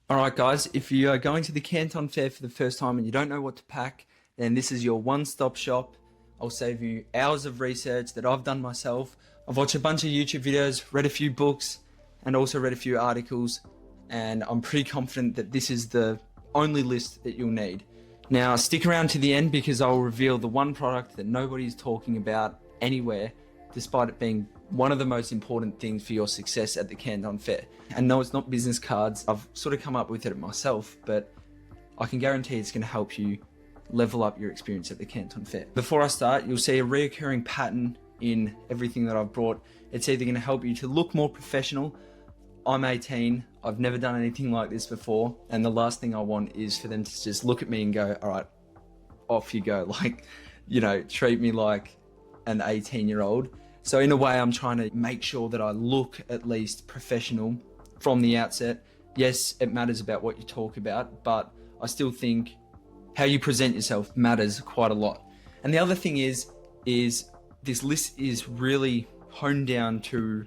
All right, guys, if you are going to the Canton Fair for the first time and you don't know what to pack, then this is your one-stop shop. I'll save you hours of research that I've done myself. I've watched a bunch of YouTube videos, read a few books, and also read a few articles, and I'm pretty confident that this is the only list that you'll need. Now, stick around to the end because I'll reveal the one product that nobody's talking about anywhere, despite it being one of the most important things for your success at the Canton Fair. And no, it's not business cards. I've sort of come up with it myself, but I can guarantee it's going to help you level up your experience at the Canton Fair. Before I start, you'll see a reoccurring pattern in everything that I've brought. It's either going to help you to look more professional. I'm 18, I've never done anything like this before, and the last thing I want is for them to just look at me and go, all right, off you go. Like, you know, treat me like an 18-year-old. So in a way, I'm trying to make sure that I look at least professional from the outset. Yes, it matters about what you talk about, but I still think how you present yourself matters quite a lot. And the other thing is this list is really honed down to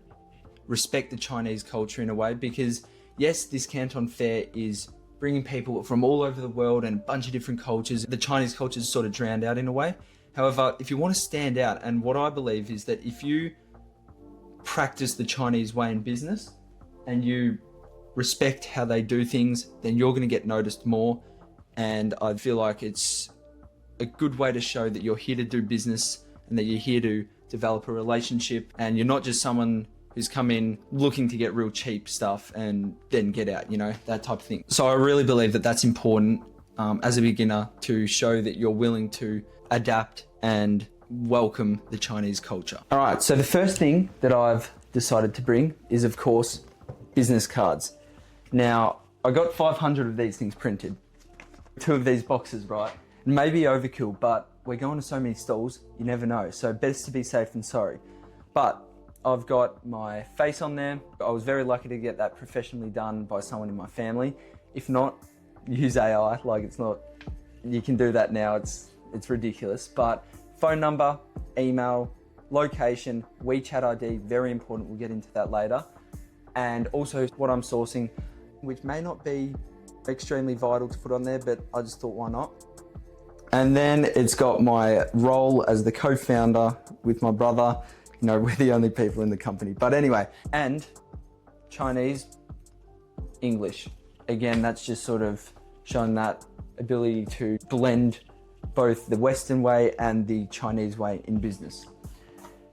respect the Chinese culture in a way, because yes, this Canton Fair is bringing people from all over the world and a bunch of different cultures. The Chinese culture is sort of drowned out in a way. However, if you want to stand out, and what I believe is that if you practice the Chinese way in business and you respect how they do things, then you're going to get noticed more. And I feel like it's a good way to show that you're here to do business and that you're here to develop a relationship, and you're not just someone who's come in looking to get real cheap stuff and then get out, you know, that type of thing. So I really believe that that's important as a beginner, to show that you're willing to adapt and welcome the Chinese culture. All right, so the first thing that I've decided to bring is, of course, business cards. Now, I got 500 of these things printed. 2 of these boxes, right? It may be overkill, but we're going to so many stalls, you never know. So best to be safe than sorry. But I've got my face on there. I was very lucky to get that professionally done by someone in my family. If not, use AI. Like, it's not, you can do that now. It's ridiculous. But phone number, email, location, WeChat ID, very important. We'll get into that later. And also what I'm sourcing, which may not be extremely vital to put on there, but I just thought, why not? And then it's got my role as the co-founder with my brother. You know, we're the only people in the company. But anyway, and Chinese, English. Again, that's just sort of showing that ability to blend both the Western way and the Chinese way in business.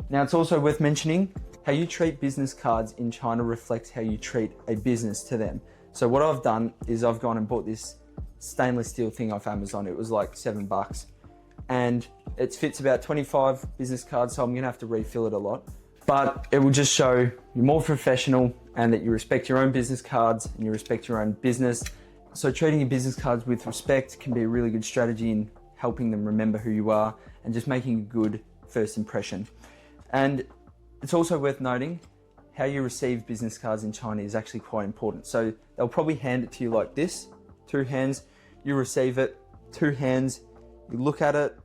Now, it's also worth mentioning how you treat business cards in China reflects how you treat a business to them. So what I've done is I've gone and bought this stainless steel thing off Amazon. It was like $7. And it fits about 25 business cards, so I'm gonna have to refill it a lot. But it will just show you're more professional and that you respect your own business cards and you respect your own business. So treating your business cards with respect can be a really good strategy in helping them remember who you are and just making a good first impression. And it's also worth noting how you receive business cards in China is actually quite important. So they'll probably hand it to you like this, 2 hands, you receive it, 2 hands, you look at it.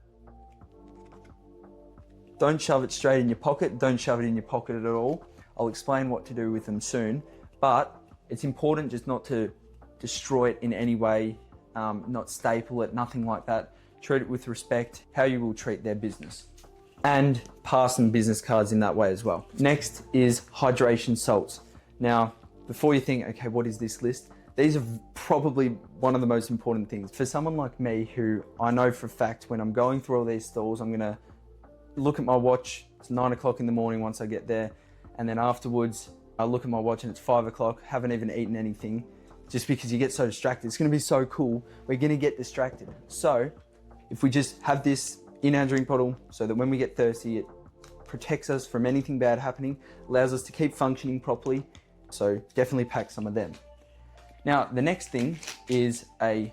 Don't shove it straight in your pocket. Don't shove it in your pocket at all. I'll explain what to do with them soon, but it's important just not to destroy it in any way, not staple it, nothing like that. Treat it with respect, how you will treat their business, and pass them business cards in that way as well. Next is hydration salts. Now, before you think, okay, what is this list? These are probably one of the most important things. For someone like me, who I know for a fact when I'm going through all these stalls, I'm gonna look at my watch, it's 9 o'clock in the morning once I get there, and then afterwards, I look at my watch and it's 5 o'clock, haven't even eaten anything, just because you get so distracted. It's gonna be so cool, we're gonna get distracted. So, if we just have this in our drink bottle so that when we get thirsty, it protects us from anything bad happening, allows us to keep functioning properly, so definitely pack some of them. Now, the next thing is a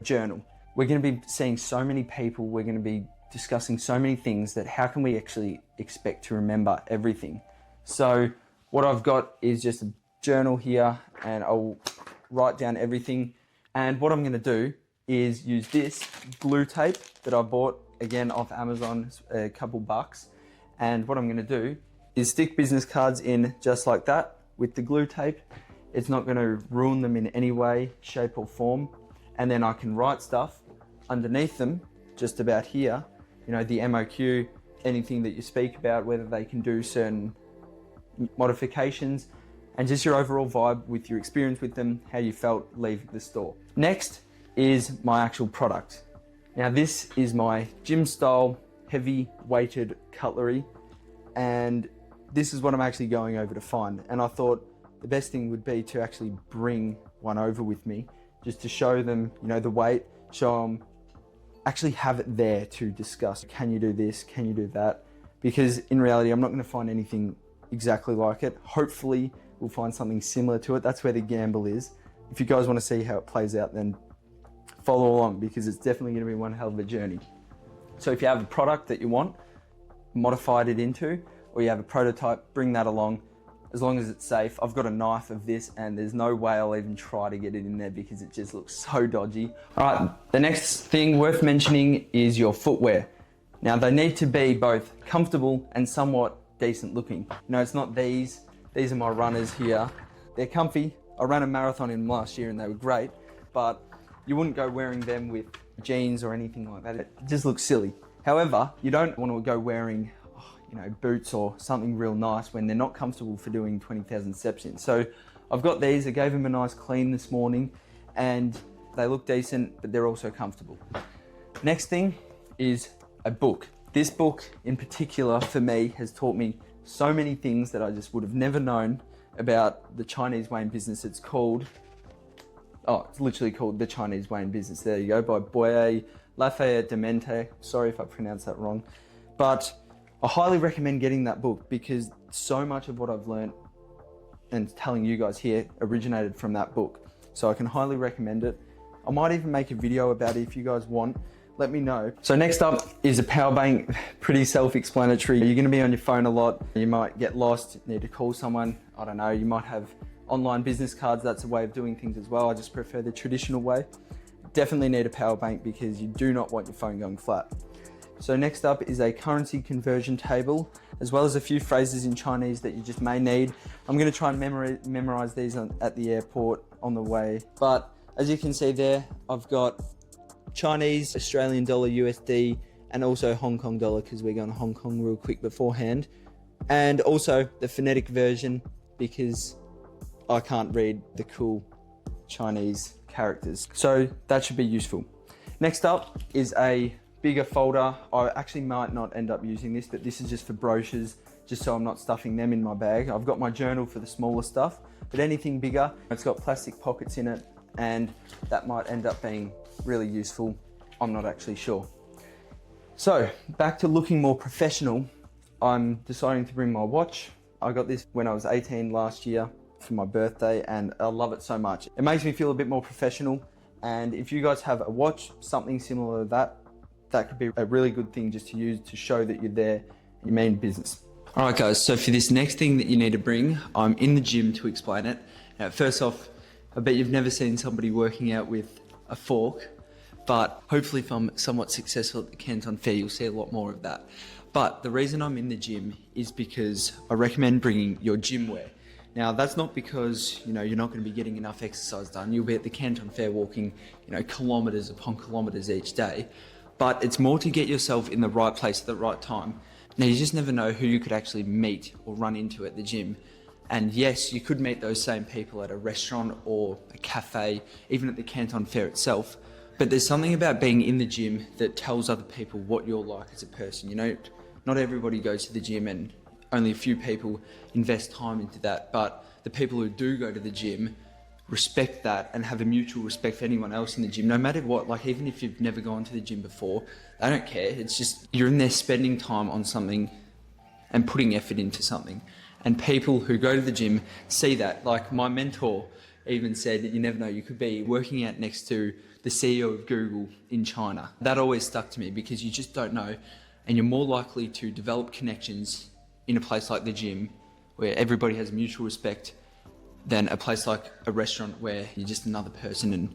journal. We're gonna be seeing so many people, we're gonna be discussing so many things that how can we actually expect to remember everything? So what I've got is just a journal here, and I'll write down everything. And what I'm gonna do is use this glue tape that I bought, again, off Amazon, a couple bucks. And what I'm gonna do is stick business cards in just like that with the glue tape. It's not going to ruin them in any way, shape or form. And then I can write stuff underneath them, just about here, you know, the MOQ, anything that you speak about, whether they can do certain modifications, and just your overall vibe with your experience with them, how you felt leaving the store. Next is my actual product. Now this is my gym style, heavy weighted cutlery, and this is what I'm actually going over to find. And I thought the best thing would be to actually bring one over with me, just to show them, you know, the weight, show them, actually have it there to discuss. Can you do this? Can you do that? Because in reality, I'm not going to find anything exactly like it. Hopefully we'll find something similar to it. That's where the gamble is. If you guys want to see how it plays out, then follow along, because it's definitely going to be one hell of a journey. So if you have a product that you want, modified it into, or you have a prototype, bring that along. As long as it's safe. I've got a knife of this and there's no way I'll even try to get it in there because it just looks so dodgy. All right, the next thing worth mentioning is your footwear. Now they need to be both comfortable and somewhat decent looking. You know, it's not these are my runners here. They're comfy. I ran a marathon in them last year and they were great, but you wouldn't go wearing them with jeans or anything like that. It just looks silly. However, you don't want to go wearing, you know, boots or something real nice when they're not comfortable for doing 20,000 steps in. So I've got these. I gave them a nice clean this morning and they look decent, but they're also comfortable. Next thing is a book. This book in particular for me has taught me so many things that I just would have never known about the Chinese way in business. It's literally called The Chinese Way in Business. There you go, by Boyer Lafayette Demente. Sorry if I pronounced that wrong, but I highly recommend getting that book because so much of what I've learned and telling you guys here originated from that book. So I can highly recommend it. I might even make a video about it if you guys want. Let me know. So next up is a power bank. Pretty self-explanatory. You're gonna be on your phone a lot. You might get lost, need to call someone. I don't know, you might have online business cards. That's a way of doing things as well. I just prefer the traditional way. Definitely need a power bank because you do not want your phone going flat. So next up is a currency conversion table, as well as a few phrases in Chinese that you just may need. I'm going to try and memorize these at the airport on the way. But as you can see there, I've got Chinese, Australian dollar, USD, and also Hong Kong dollar because we're going to Hong Kong real quick beforehand. And also the phonetic version because I can't read the cool Chinese characters. So that should be useful. Next up is a bigger folder. I actually might not end up using this, but this is just for brochures, just so I'm not stuffing them in my bag. I've got my journal for the smaller stuff, but anything bigger, it's got plastic pockets in it, and that might end up being really useful. I'm not actually sure. So back to looking more professional, I'm deciding to bring my watch. I got this when I was 18 last year for my birthday, and I love it so much. It makes me feel a bit more professional, and if you guys have a watch, something similar to that, that could be a really good thing just to use to show that you're there, you mean business. All right guys, so for this next thing that you need to bring, I'm in the gym to explain it. Now, first off, I bet you've never seen somebody working out with a fork, but hopefully if I'm somewhat successful at the Canton Fair, you'll see a lot more of that. But the reason I'm in the gym is because I recommend bringing your gym wear. Now that's not because, you know, you're not going to be getting enough exercise done. You'll be at the Canton Fair walking, you know, kilometers upon kilometers each day. But it's more to get yourself in the right place at the right time. Now you just never know who you could actually meet or run into at the gym. And yes, you could meet those same people at a restaurant or a cafe, even at the Canton Fair itself. But there's something about being in the gym that tells other people what you're like as a person. You know, not everybody goes to the gym and only a few people invest time into that. But the people who do go to the gym respect that and have a mutual respect for anyone else in the gym, no matter what. Like, even if you've never gone to the gym before, they don't care. It's just you're in there spending time on something and putting effort into something. And people who go to the gym see that. Like, my mentor even said that you never know, you could be working out next to the CEO of Google in China. That always stuck to me because you just don't know, and you're more likely to develop connections in a place like the gym where everybody has mutual respect than a place like a restaurant where you're just another person and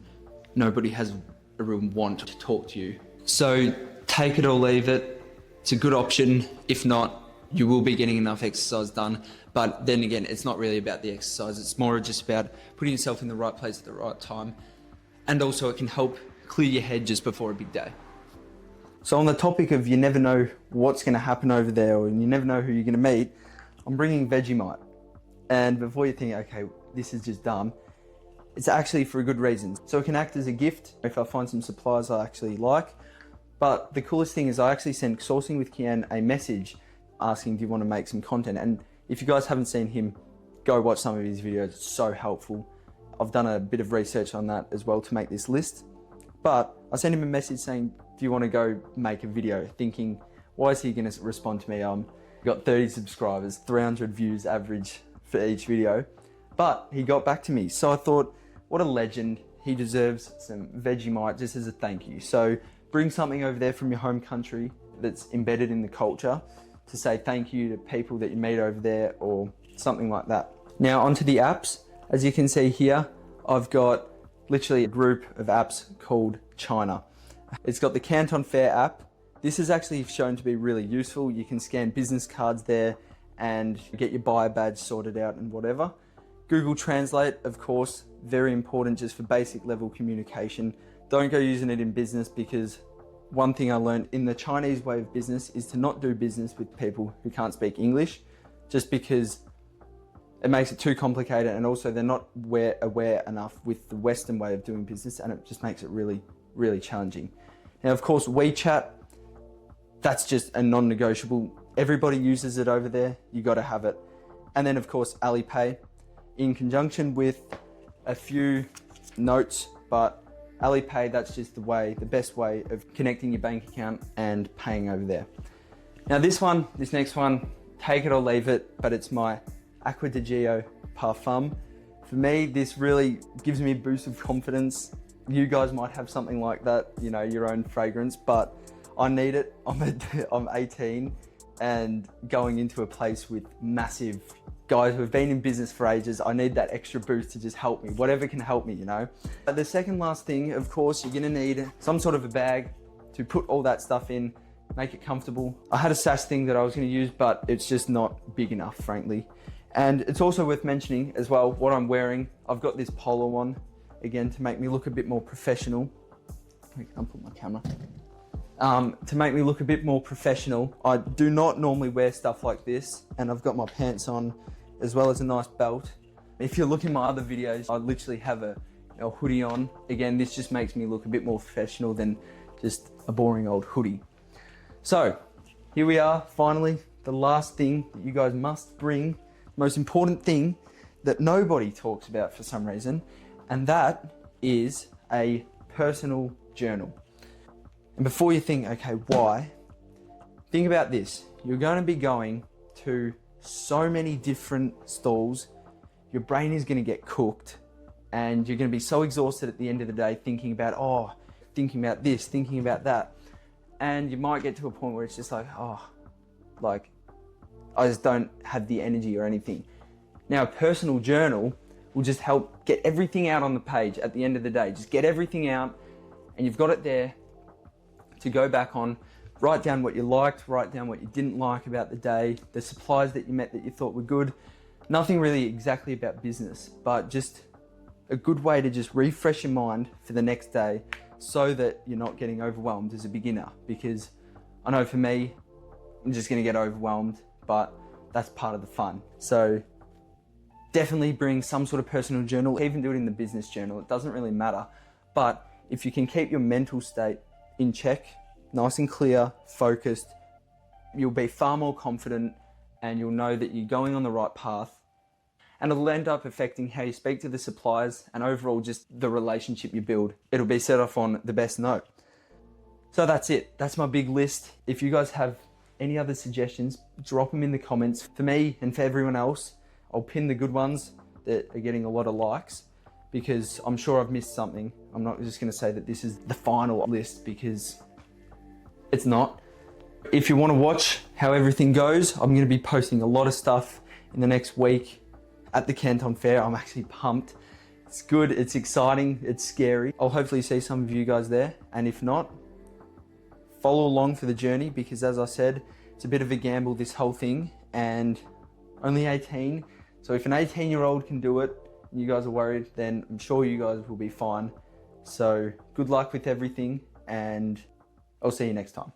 nobody has a real want to talk to you. So take it or leave it. It's a good option. If not, you will be getting enough exercise done. But then again, it's not really about the exercise. It's more just about putting yourself in the right place at the right time. And also it can help clear your head just before a big day. So on the topic of you never know what's going to happen over there, or you never know who you're going to meet, I'm bringing Vegemite. And before you think, okay, this is just dumb, it's actually for a good reason. So it can act as a gift if I find some suppliers I actually like. But the coolest thing is I actually sent Sourcing with Kian a message asking, do you want to make some content? And if you guys haven't seen him, go watch some of his videos. It's so helpful. I've done a bit of research on that as well to make this list. But I sent him a message saying, do you want to go make a video? Thinking, why is he going to respond to me? Got 30 subscribers, 300 views average for each video. But he got back to me. So I thought, what a legend. He deserves some Vegemite just as a thank you. So bring something over there from your home country that's embedded in the culture to say thank you to people that you meet over there or something like that. Now onto the apps. As you can see here, I've got literally a group of apps called China. It's got the Canton Fair app. This is actually shown to be really useful. You can scan business cards there and get your buyer badge sorted out and whatever. Google Translate, of course, very important just for basic level communication. Don't go using it in business, because one thing I learned in the Chinese way of business is to not do business with people who can't speak English, just because it makes it too complicated, and also they're not aware enough with the Western way of doing business, and it just makes it really, really challenging. Now, of course, WeChat, that's just a non-negotiable. Everybody uses it over there. You got to have it. And then, of course, Alipay, in conjunction with a few notes, but Alipay, that's just the best way of connecting your bank account and paying over there. Now this next one, take it or leave it, but it's my Acqua di Gio parfum. For me, this really gives me a boost of confidence. You guys might have something like that, you know, your own fragrance, but I need it. I'm 18 and going into a place with massive guys who have been in business for ages. I need that extra boost to just help me, whatever can help me, you know. But the second last thing, of course, you're gonna need some sort of a bag to put all that stuff in, make it comfortable. I had a sash thing that I was gonna use, but it's just not big enough, frankly. And it's also worth mentioning as well what I'm wearing. I've got this polo on, again, to make me look a bit more professional. I'll put my camera. To make me look a bit more professional. I do not normally wear stuff like this, and I've got my pants on as well as a nice belt. If you look in my other videos, I literally have a hoodie on. Again, this just makes me look a bit more professional than just a boring old hoodie. So here we are, finally, the last thing that you guys must bring, most important thing that nobody talks about for some reason, and that is a personal journal. And before you think, okay, why? Think about this. You're going to be going to so many different stalls. Your brain is going to get cooked, and you're going to be so exhausted at the end of the day thinking about this, thinking about that. And you might get to a point where it's just like, I just don't have the energy or anything. Now, a personal journal will just help get everything out on the page at the end of the day. Just get everything out, and you've got it there to go back on. Write down what you liked, write down what you didn't like about the day, the suppliers that you met that you thought were good. Nothing really exactly about business, but just a good way to just refresh your mind for the next day so that you're not getting overwhelmed as a beginner. Because I know for me, I'm just gonna get overwhelmed, but that's part of the fun. So definitely bring some sort of personal journal, even do it in the business journal, it doesn't really matter. But if you can keep your mental state in check, nice and clear, focused, you'll be far more confident, and you'll know that you're going on the right path, and it'll end up affecting how you speak to the suppliers and overall just the relationship you build. It'll be set off on the best note. So that's it. That's my big list. If you guys have any other suggestions, drop them in the comments. For me and for everyone else, I'll pin the good ones that are getting a lot of likes, because I'm sure I've missed something. I'm not just gonna say that this is the final list, because it's not. If you wanna watch how everything goes, I'm gonna be posting a lot of stuff in the next week at the Canton Fair. I'm actually pumped. It's good, it's exciting, it's scary. I'll hopefully see some of you guys there, and if not, follow along for the journey, because as I said, It's a bit of a gamble, this whole thing, and only 18. So if an 18-year-old can do it, and you guys are worried, then I'm sure you guys will be fine. So good luck with everything, and I'll see you next time.